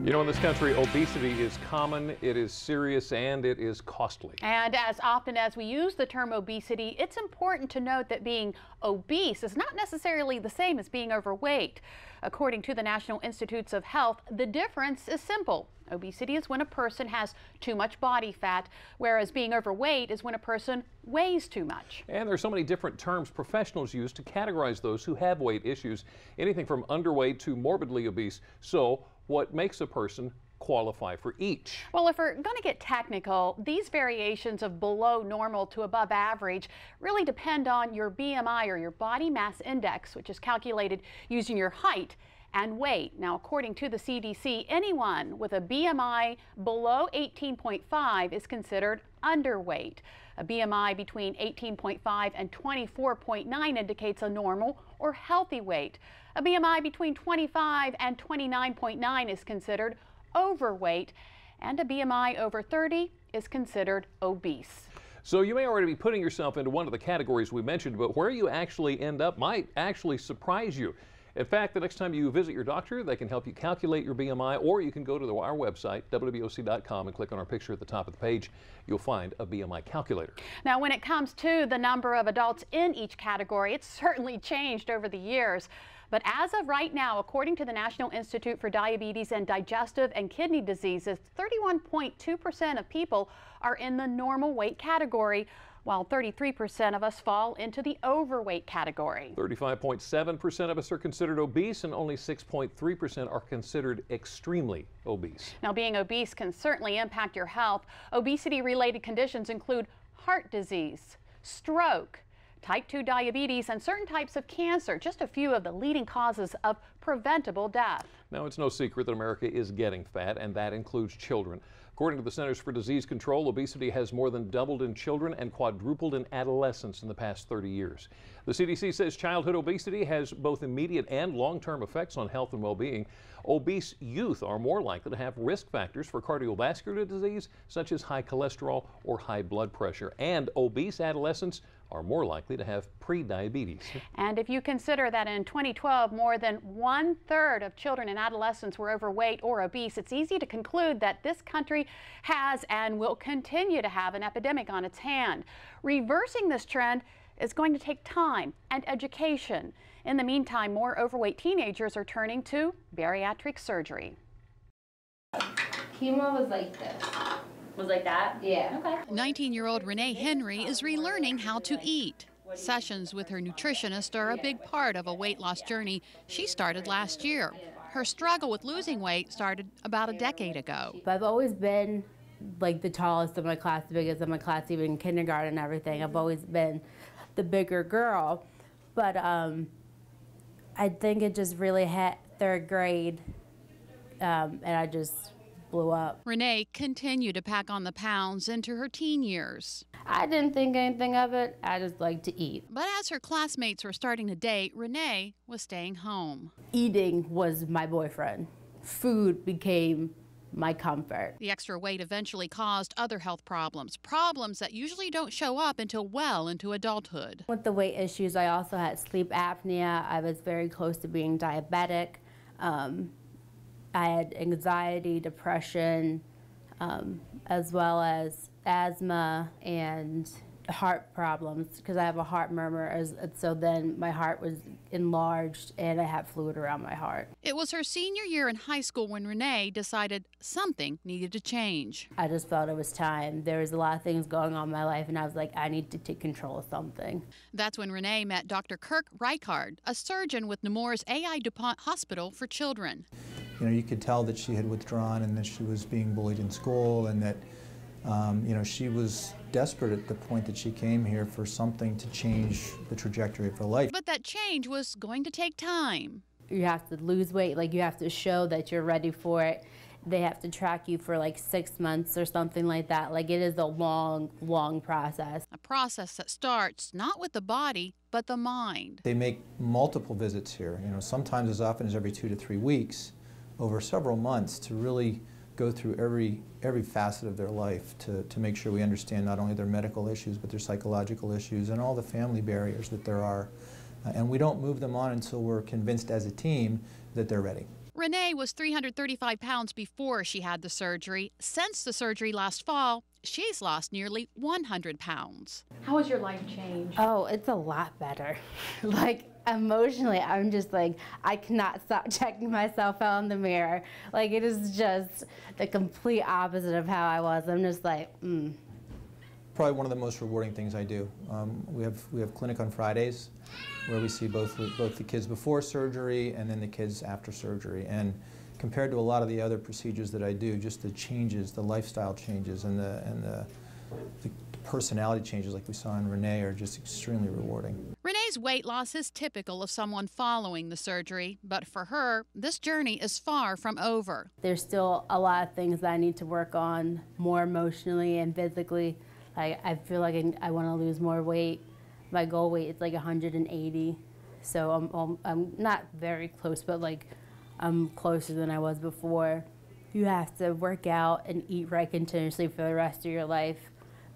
You know, in this country, obesity is common, it is serious, and it is costly. And as often as we use the term obesity, it's important to note that being obese is not necessarily the same as being overweight. According to the National Institutes of Health, the difference is simple. Obesity is when a person has too much body fat, whereas being overweight is when a person weighs too much. And there are so many different terms professionals use to categorize those who have weight issues, anything from underweight to morbidly obese. So, what makes a person qualify for each? Well, if we're going to get technical, these variations of below normal to above average really depend on your BMI, or your body mass index, which is calculated using your height and weight. Now, according to the CDC, anyone with a BMI below 18.5 is considered underweight. A BMI between 18.5 and 24.9 indicates a normal or healthy weight. A BMI between 25 and 29.9 is considered overweight, and a BMI over 30 is considered obese. So you may already be putting yourself into one of the categories we mentioned, but where you actually end up might actually surprise you. In fact, the next time you visit your doctor, they can help you calculate your BMI, or you can go to our website, WBOC.com, and click on our picture at the top of the page. You'll find a BMI calculator. Now, when it comes to the number of adults in each category, it's certainly changed over the years. But as of right now, according to the National Institute for Diabetes and Digestive and Kidney Diseases, 31.2% of people are in the normal weight category, while 33% of us fall into the overweight category. 35.7% of us are considered obese, and only 6.3% are considered extremely obese. Now, being obese can certainly impact your health. Obesity-related conditions include heart disease, stroke, type 2 diabetes, and certain types of cancer, just a few of the leading causes of preventable death. Now, it's no secret that America is getting fat, and that includes children. According to the Centers for Disease Control, obesity has more than doubled in children and quadrupled in adolescents in the past 30 years. The CDC says childhood obesity has both immediate and long-term effects on health and well-being. Obese youth are more likely to have risk factors for cardiovascular disease, such as high cholesterol or high blood pressure. And obese adolescents are more likely to have pre-diabetes. And if you consider that in 2012, more than 1/3 of children and adolescents were overweight or obese, it's easy to conclude that this country has and will continue to have an epidemic on its hand. Reversing this trend is going to take time and education. In the meantime, more overweight teenagers are turning to bariatric surgery. Chemo was like this. Was like that? Yeah. Okay. 19-year-old Renee Henry is relearning how to eat. Sessions with her nutritionist are a big part of a weight loss journey she started last year. Her struggle with losing weight started about a decade ago. I've always been like the tallest of my class, the biggest of my class, even in kindergarten and everything. I've always been the bigger girl. But I think it just really hit 3rd grade, and I just blew up. Renee continued to pack on the pounds into her teen years. I didn't think anything of it. I just like to eat. But as her classmates were starting to date, Renee was staying home. Eating was my boyfriend. Food became my comfort. The extra weight eventually caused other health problems that usually don't show up until well into adulthood. With the weight issues, I also had sleep apnea. I was very close to being diabetic. I had anxiety, depression, as well as asthma and heart problems because I have a heart murmur. So then my heart was enlarged and I had fluid around my heart. It was her senior year in high school when Renee decided something needed to change. I just felt it was time. There was a lot of things going on in my life and I was like, I need to take control of something. That's when Renee met Dr. Kirk Reichard, a surgeon with Nemours A.I. DuPont Hospital for Children. You know, you could tell that she had withdrawn and that she was being bullied in school and that, you know, she was desperate at the point that she came here for something to change the trajectory of her life. But that change was going to take time. You have to lose weight, like you have to show that you're ready for it. They have to track you for like 6 months or something like that. Like it is a long, long process. A process that starts not with the body, but the mind. They make multiple visits here, you know, sometimes as often as every 2 to 3 weeks over several months to really go through every facet of their life to make sure we understand not only their medical issues but their psychological issues and all the family barriers that there are And we don't move them on until we're convinced as a team that they're ready. Renee was 335 pounds before she had the surgery. Since the surgery last fall, she's lost nearly 100 pounds. How has your life changed? Oh, it's a lot better. Like, emotionally, I'm just like, I cannot stop checking myself out in the mirror. Like, it is just the complete opposite of how I was. I'm just like, Probably one of the most rewarding things I do. We have clinic on Fridays where we see both the kids before surgery and then the kids after surgery. And compared to a lot of the other procedures that I do, just the changes, the lifestyle changes, and the personality changes like we saw in Renee are just extremely rewarding. Renee's weight loss is typical of someone following the surgery, but for her, this journey is far from over. there's still a lot of things that I need to work on more emotionally and physically. I feel like I want to lose more weight. My goal weight is like 180, so I'm not very close, but like I'm closer than I was before. You have to work out and eat right continuously for the rest of your life,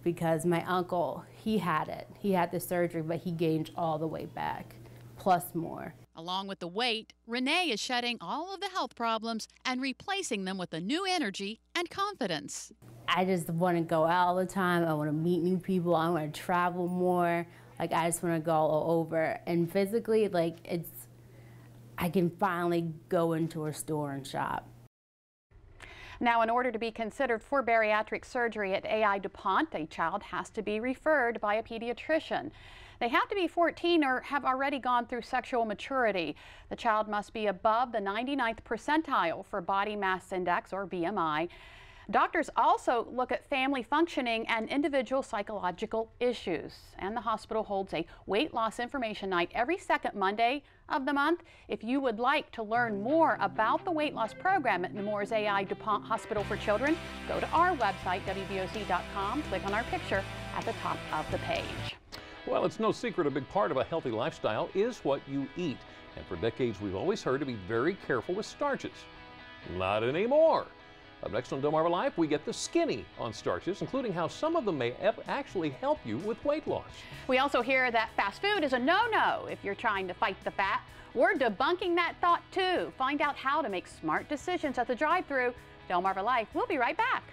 because my uncle, he had the surgery, but he gained all the weight back, plus more. Along with the weight, Renee is shedding all of the health problems and replacing them with a new energy and confidence. I just want to go out all the time. I want to meet new people. I want to travel more. Like, I just want to go all over. And physically, like, I can finally go into a store and shop. Now, in order to be considered for bariatric surgery at AI DuPont, a child has to be referred by a pediatrician. They have to be 14 or have already gone through sexual maturity. The child must be above the 99th percentile for body mass index, or BMI. Doctors also look at family functioning and individual psychological issues. And the hospital holds a weight loss information night every second Monday of the month. If you would like to learn more about the weight loss program at Nemours AI DuPont Hospital for Children, go to our website, WBOC.com, click on our picture at the top of the page. Well, it's no secret a big part of a healthy lifestyle is what you eat. And for decades, we've always heard to be very careful with starches. Not anymore. Up next on Delmarva Life, we get the skinny on starches, including how some of them may actually help you with weight loss. We also hear that fast food is a no-no if you're trying to fight the fat. We're debunking that thought too. Find out how to make smart decisions at the drive-thru. Delmarva Life, we'll be right back.